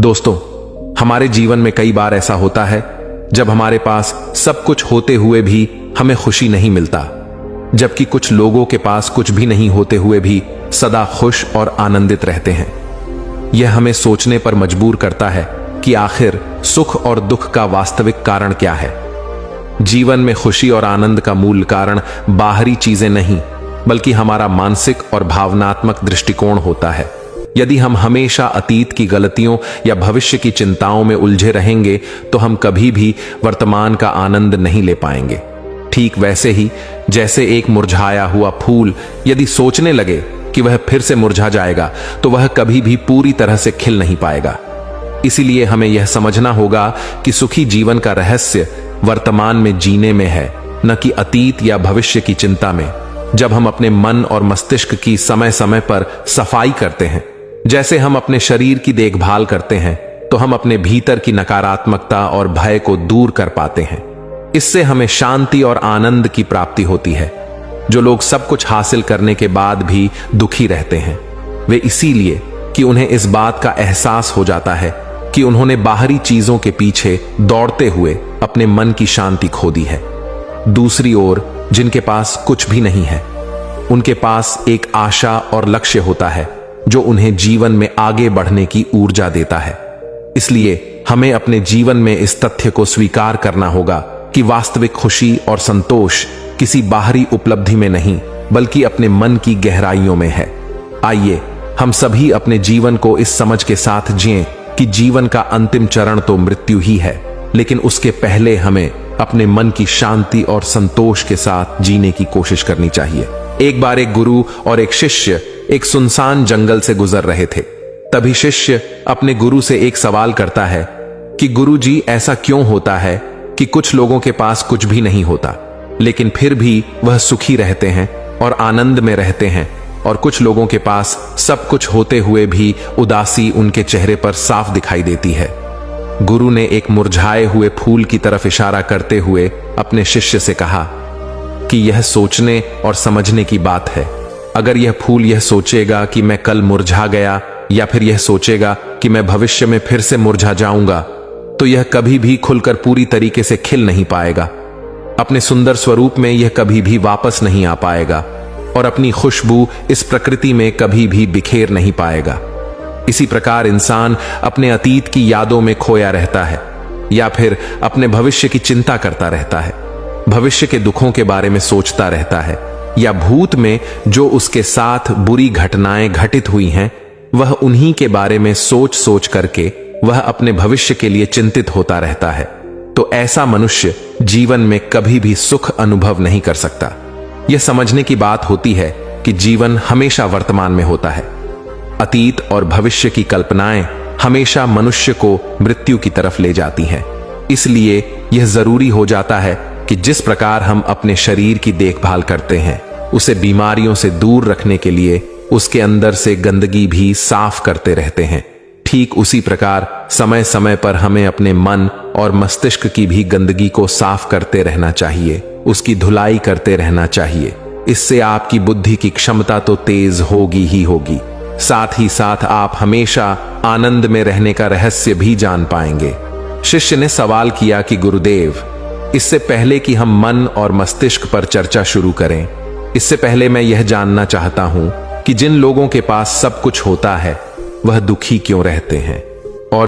दोस्तों, हमारे जीवन में कई बार ऐसा होता है जब हमारे पास सब कुछ होते हुए भी हमें खुशी नहीं मिलता, जबकि कुछ लोगों के पास कुछ भी नहीं होते हुए भी सदा खुश और आनंदित रहते हैं। यह हमें सोचने पर मजबूर करता है कि आखिर सुख और दुख का वास्तविक कारण क्या है। जीवन में खुशी और आनंद का मूल कारण बाहरी चीजें नहीं, बल्कि हमारा मानसिक और भावनात्मक दृष्टिकोण होता है। यदि हम हमेशा अतीत की गलतियों या भविष्य की चिंताओं में उलझे रहेंगे तो हम कभी भी वर्तमान का आनंद नहीं ले पाएंगे। ठीक वैसे ही जैसे एक मुरझाया हुआ फूल यदि सोचने लगे कि वह फिर से मुरझा जाएगा तो वह कभी भी पूरी तरह से खिल नहीं पाएगा। इसीलिए हमें यह समझना होगा कि सुखी जीवन का रहस्य वर्तमान में जीने में है, न कि अतीत या भविष्य की चिंता में। जब हम अपने मन और मस्तिष्क की समय समय पर सफाई करते हैं, जैसे हम अपने शरीर की देखभाल करते हैं, तो हम अपने भीतर की नकारात्मकता और भय को दूर कर पाते हैं। इससे हमें शांति और आनंद की प्राप्ति होती है। जो लोग सब कुछ हासिल करने के बाद भी दुखी रहते हैं, वे इसीलिए कि उन्हें इस बात का एहसास हो जाता है कि उन्होंने बाहरी चीजों के पीछे दौड़ते हुए अपने मन की शांति खो दी है। दूसरी ओर जिनके पास कुछ भी नहीं है, उनके पास एक आशा और लक्ष्य होता है जो उन्हें जीवन में आगे बढ़ने की ऊर्जा देता है। इसलिए हमें अपने जीवन में इस तथ्य को स्वीकार करना होगा कि वास्तविक खुशी और संतोष किसी बाहरी उपलब्धि में नहीं, बल्कि अपने मन की गहराइयों में है। आइए हम सभी अपने जीवन को इस समझ के साथ जिएं कि जीवन का अंतिम चरण तो मृत्यु ही है, लेकिन उसके पहले हमें अपने मन की शांति और संतोष के साथ जीने की कोशिश करनी चाहिए। एक बार एक गुरु और एक शिष्य एक सुनसान जंगल से गुजर रहे थे। तभी शिष्य अपने गुरु से एक सवाल करता है कि गुरुजी, ऐसा क्यों होता है कि कुछ लोगों के पास कुछ भी नहीं होता, लेकिन फिर भी वह सुखी रहते हैं और आनंद में रहते हैं, और कुछ लोगों के पास सब कुछ होते हुए भी उदासी उनके चेहरे पर साफ दिखाई देती है। गुरु ने एक मुरझाए हुए फूल की तरफ इशारा करते हुए अपने शिष्य से कहा कि यह सोचने और समझने की बात है। अगर यह फूल यह सोचेगा कि मैं कल मुरझा गया, या फिर यह सोचेगा कि मैं भविष्य में फिर से मुरझा जाऊंगा, तो यह कभी भी खुलकर पूरी तरीके से खिल नहीं पाएगा। अपने सुंदर स्वरूप में यह कभी भी वापस नहीं आ पाएगा और अपनी खुशबू इस प्रकृति में कभी भी बिखेर नहीं पाएगा। इसी प्रकार इंसान अपने अतीत की यादों में खोया रहता है, या फिर अपने भविष्य की चिंता करता रहता है, भविष्य के दुखों के बारे में सोचता रहता है, या भूत में जो उसके साथ बुरी घटनाएं घटित हुई हैं, वह उन्हीं के बारे में सोच सोच करके वह अपने भविष्य के लिए चिंतित होता रहता है। तो ऐसा मनुष्य जीवन में कभी भी सुख अनुभव नहीं कर सकता। यह समझने की बात होती है कि जीवन हमेशा वर्तमान में होता है। अतीत और भविष्य की कल्पनाएं हमेशा मनुष्य को मृत्यु की तरफ ले जाती हैं। इसलिए यह जरूरी हो जाता है कि जिस प्रकार हम अपने शरीर की देखभाल करते हैं, उसे बीमारियों से दूर रखने के लिए उसके अंदर से गंदगी भी साफ करते रहते हैं। ठीक उसी प्रकार समय समय पर हमें अपने मन और मस्तिष्क की भी गंदगी को साफ करते रहना चाहिए, उसकी धुलाई करते रहना चाहिए। इससे आपकी बुद्धि की क्षमता तो तेज होगी ही होगी, साथ ही साथ आप हमेशा आनंद में रहने का रहस्य भी जान पाएंगे। शिष्य ने सवाल किया कि गुरुदेव, इससे पहले कि हम मन और मस्तिष्क पर चर्चा शुरू करें, इससे पहले मैं यह जानना चाहता हूं कि जिन लोगों के पास सब कुछ होता है वह दुखी क्यों रहते हैं।